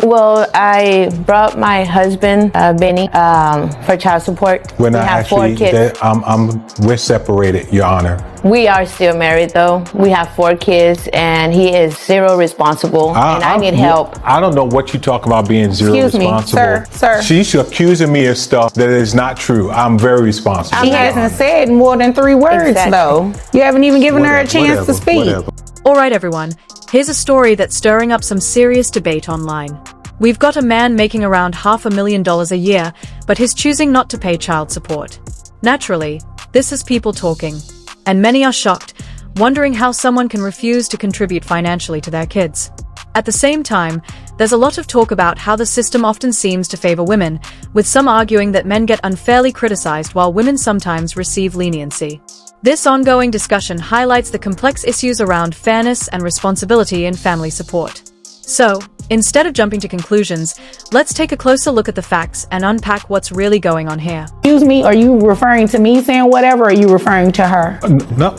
Well, I brought my husband, Benny, for child support. We're not we have actually, 4 kids. we're separated, Your Honor. We are still married though. We have 4 kids and he is zero responsible and I need help. I don't know what you talk about being zero responsible. Excuse me, sir. She's accusing me of stuff that is not true. I'm very responsible. She hasn't said more than 3 words though. You haven't even given her a chance to speak. Alright everyone, here's a story that's stirring up some serious debate online. We've got a man making around $500,000 a year, but he's choosing not to pay child support. Naturally, this is people talking. And many are shocked, wondering how someone can refuse to contribute financially to their kids. At the same time, there's a lot of talk about how the system often seems to favor women, with some arguing that men get unfairly criticized while women sometimes receive leniency. This ongoing discussion highlights the complex issues around fairness and responsibility in family support. So, instead of jumping to conclusions, let's take a closer look at the facts and unpack what's really going on here. Excuse me, are you referring to me saying whatever, or are you referring to her? No,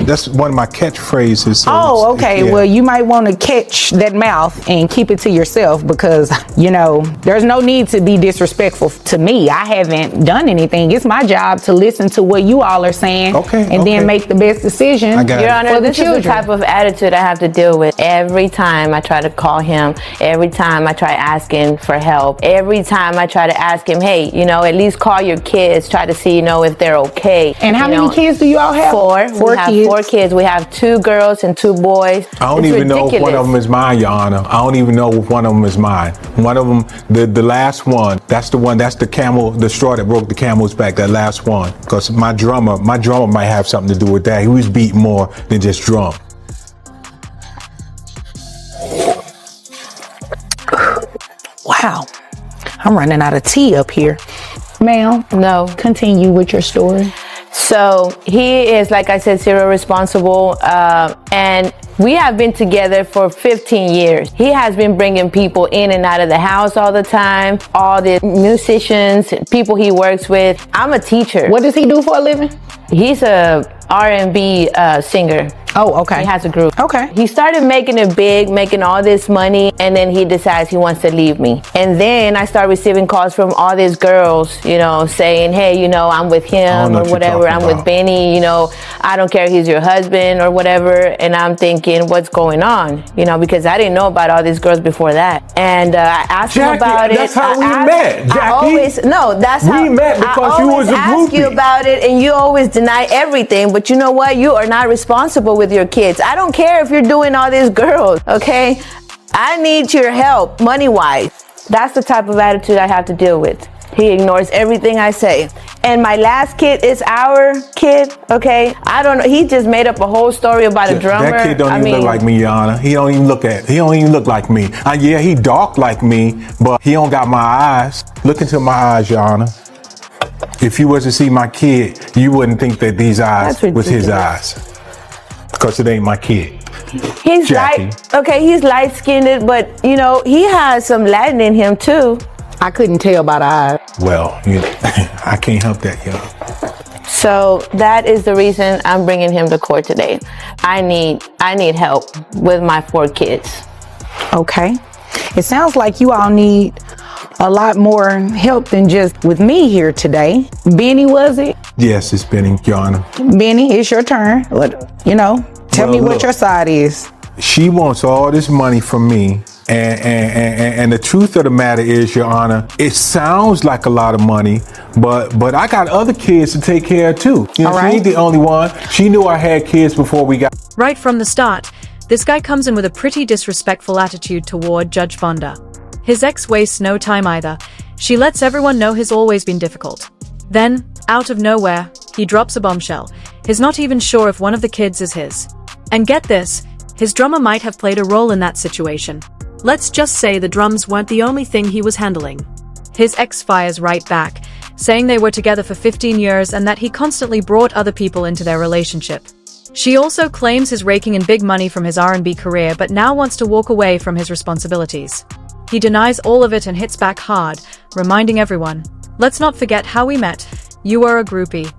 that's one of my catchphrases. So oh, okay. Yeah. Well, you might want to catch that mouth and keep it to yourself because, there's no need to be disrespectful to me. I haven't done anything. It's my job to listen to what you all are saying and then make the best decision. Your Honor, this is the type of attitude I have to deal with every time I try to call him, every time I try asking for help, every time I try to ask him, hey, at least call your kids, try to see, if they're okay. And how many kids do you all have? 4. We have 4 kids. We have 2 girls and 2 boys. I don't even know if one of them is mine, Your Honor. I don't even know if one of them is mine. One of them, the last one, that's the camel, the straw that broke the camel's back, that last one. Because my drummer might have something to do with that. He was beating more than just drum. Wow, I'm running out of tea up here. Ma'am, no. Continue with your story. So he is, like I said, zero responsible, and we have been together for 15 years. He has been bringing people in and out of the house all the time, all the musicians, people he works with. I'm a teacher. What does he do for a living? He's a R&B singer. Oh, okay. He has a group. Okay. He started making it big, making all this money, and then he decides he wants to leave me. And then I start receiving calls from all these girls, saying, hey, I'm with him or whatever. I'm with Benny, I don't care if he's your husband or whatever. And I'm thinking, what's going on? Because I didn't know about all these girls before that. And I asked him about it. That's how we met, Jackie. We met because you was a groupie. I always ask you about it, and you always deny everything. But you know what? You are not responsible with your kids. I don't care if you're doing all these girls, okay? I need your help, money-wise. That's the type of attitude I have to deal with. He ignores everything I say. And my last kid is our kid, okay? I don't know. He just made up a whole story about a drummer. That kid don't even look like me, Your Honor. He don't even look like me. Yeah, he dark like me, but he don't got my eyes. Look into my eyes, Your Honor. If you was to see my kid, you wouldn't think that these eyes was his eyes. Because it ain't my kid. He's he's light-skinned, but he has some Latin in him too. I couldn't tell by the eyes. Well, I can't help that, y'all. So that is the reason I'm bringing him to court today. I need help with my 4 kids. Okay. It sounds like you all need a lot more help than just with me here today. Benny, was it? Yes, it's Benny, Your Honor. Benny, it's your turn. Tell me what your side is. She wants all this money from me. And the truth of the matter is, Your Honor, it sounds like a lot of money, but I got other kids to take care of too. She ain't the only one. She knew I had kids before we got. Right from the start, this guy comes in with a pretty disrespectful attitude toward Judge Fonda. His ex wastes no time either. She lets everyone know he's always been difficult. Then, out of nowhere, he drops a bombshell. He's not even sure if one of the kids is his. And get this, his drummer might have played a role in that situation. Let's just say the drums weren't the only thing he was handling. His ex fires right back, saying they were together for 15 years and that he constantly brought other people into their relationship. She also claims he's raking in big money from his R&B career but now wants to walk away from his responsibilities. He denies all of it and hits back hard, reminding everyone, let's not forget how we met, you are a groupie.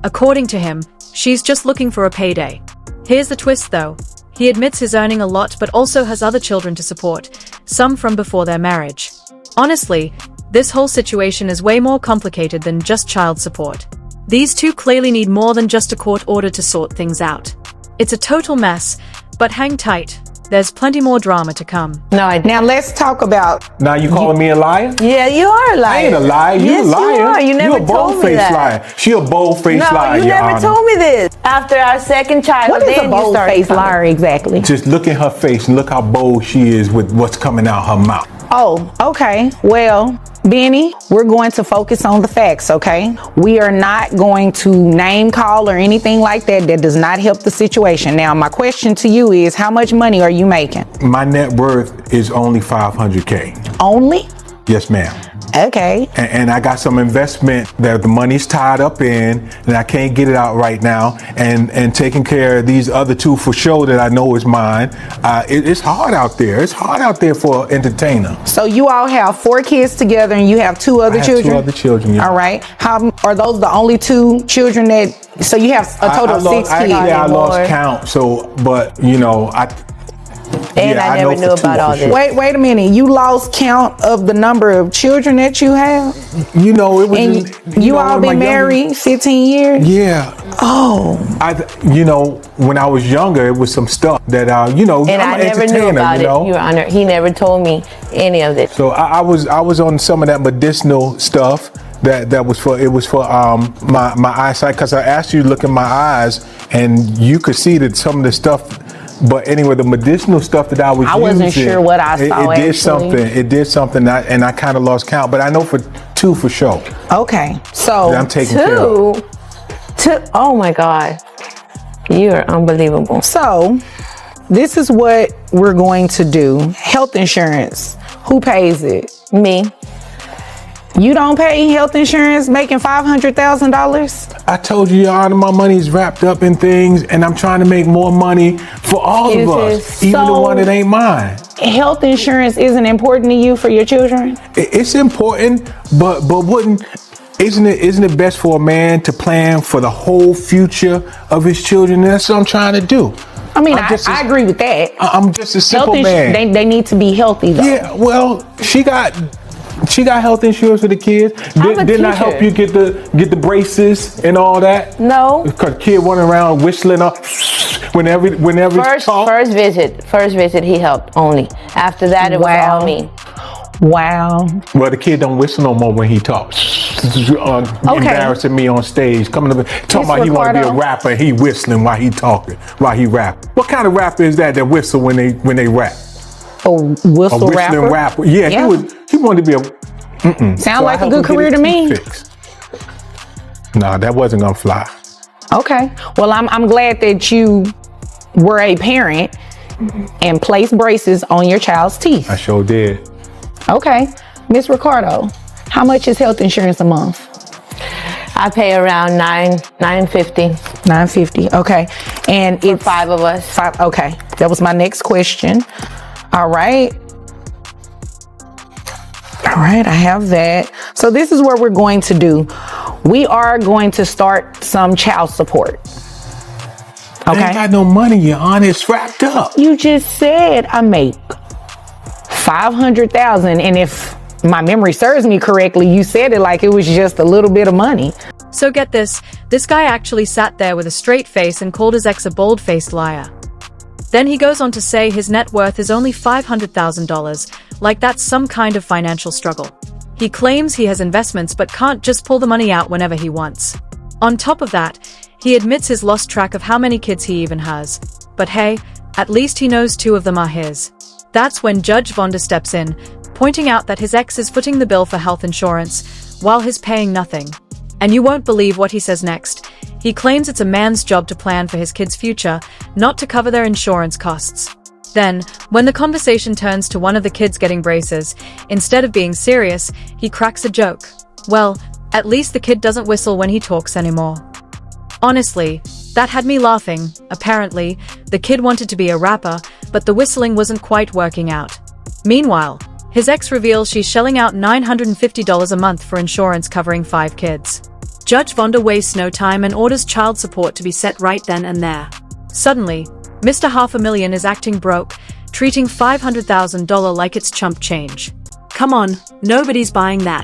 According to him, she's just looking for a payday. Here's the twist though, He admits he's earning a lot but also has other children to support, some from before their marriage. Honestly, this whole situation is way more complicated than just child support. These two clearly need more than just a court order to sort things out. It's a total mess, but hang tight. There's plenty more drama to come. No, I Now let's talk about. Now you calling me a liar? Yeah, you are a liar. I ain't a liar. You Yes, a liar. you are. You never a told me bold-faced that. liar. She a bold-faced No, liar, you Your never Honor. told me this. After our second child, What is then a you bold started faced coming. liar exactly? Just look at her face and look how bold she is with what's coming out her mouth. Oh, okay. Well, Benny, we're going to focus on the facts, okay? We are not going to name call or anything like that. That does not help the situation. Now, my question to you is, how much money are you making? My net worth is only $500K. Only? Yes, ma'am. Okay. And I got some investment that the money's tied up in, and I can't get it out right now. And taking care of these other two for sure that I know is mine. It's hard out there. It's hard out there for an entertainer. So you all have 4 kids together and you have 2 other I have children? 2 other children, yeah. All right. How are those the only 2 children that, so you have a total of 6 kids? I lost count. So, but you know, And I never knew about all this. Wait a minute. You lost count of the number of children that you have? You know, it was. And you all been married 15 years? Yeah. Oh. When I was younger, it was some stuff that, And I'm I an never knew entertainer, about you know? it, Your Honor. He never told me any of this. So I was on some of that medicinal stuff that was for my eyesight, because I asked you to look in my eyes and you could see that some of the stuff. But anyway, the medicinal stuff that I was using, wasn't sure what I saw, It did actually. something. It did something, and I kind of lost count. But I know for 2 for sure. Okay. So That I'm taking care of. 2? Oh my God. You are unbelievable. So, this is what we're going to do. Health insurance. Who pays it? Me. You don't pay health insurance making $500,000? I told you, Your Honor, my money's wrapped up in things, and I'm trying to make more money for all of us, even the one that ain't mine. Health insurance isn't important to you for your children? It's important, but isn't it best for a man to plan for the whole future of his children? That's what I'm trying to do. I mean, I agree with that. I'm just a simple man. They need to be healthy though. Yeah, well, she got health insurance for the kids. Didn't I help you get the braces and all that? No. Because kid running around whistling up whenever First visit he helped only. After that it was all me. Wow. Well, the kid don't whistle no more when he talks. Embarrassing me on stage. Talking about he want to be a rapper and he whistling while he talking, while he rapping. What kind of rapper is that whistle when they rap? A whistle whistling rapper? Yeah, he wanted to be a... Sound like a good career to me. Nah, that wasn't gonna fly. Okay. Well, I'm glad that you were a parent and placed braces on your child's teeth. I sure did. Okay. Miss Ricardo, how much is health insurance a month? I pay around $950. $950. Okay. And For it's 5 of us. 5. Okay. That was my next question. All right. All right, I have that. So this is what we're going to do. We are going to start some child support. Okay. I ain't got no money, Your Honor. It's wrapped up. You just said I make $500,000, and if my memory serves me correctly, you said it like it was just a little bit of money. So get this guy actually sat there with a straight face and called his ex a bold-faced liar. Then he goes on to say his net worth is only $500,000, like that's some kind of financial struggle. He claims he has investments but can't just pull the money out whenever he wants. On top of that, he admits he's lost track of how many kids he even has. But hey, at least he knows 2 of them are his. That's when Judge Vonda steps in, pointing out that his ex is footing the bill for health insurance, while he's paying nothing. And you won't believe what he says next. He claims it's a man's job to plan for his kids' future, not to cover their insurance costs. Then, when the conversation turns to one of the kids getting braces, instead of being serious, he cracks a joke. Well, at least the kid doesn't whistle when he talks anymore. Honestly, that had me laughing. Apparently, the kid wanted to be a rapper, but the whistling wasn't quite working out. Meanwhile, his ex reveals she's shelling out $950 a month for insurance covering 5 kids. Judge Vonda wastes no time and orders child support to be set right then and there. Suddenly, Mr. Half a Million is acting broke, treating $500,000 like it's chump change. Come on, nobody's buying that.